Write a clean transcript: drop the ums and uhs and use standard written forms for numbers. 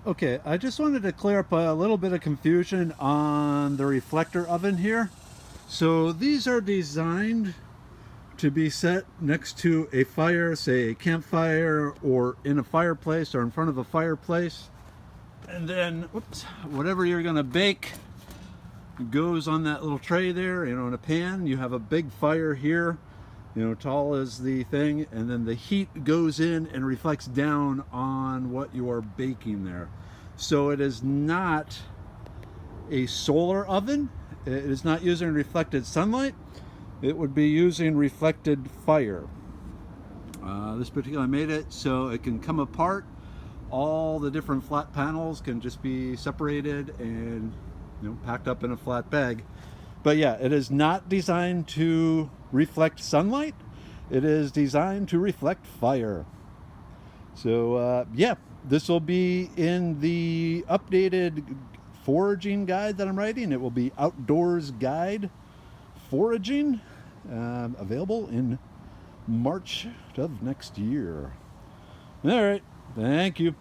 Okay, I just wanted to clear up a little bit of confusion on the reflector oven here. So these are designed to be set next to a fire, say a campfire, or in a fireplace, or in front of a fireplace. And then, whoops, whatever you're gonna bake goes on that little tray there, in a pan. You have a big fire here, tall as the thing, and then the heat goes in and reflects down on what you are baking there. So it is not a solar oven. It is not using reflected sunlight. It would be using reflected fire. This particular, I made it so it can come apart. All the different flat panels can just be separated and packed up in a flat bag. But yeah, it is not designed to reflect sunlight. It is designed to reflect fire. So yeah, this will be in the updated foraging guide that I'm writing. It will be Outdoors Guide Foraging, available in March of next year. All right, thank you.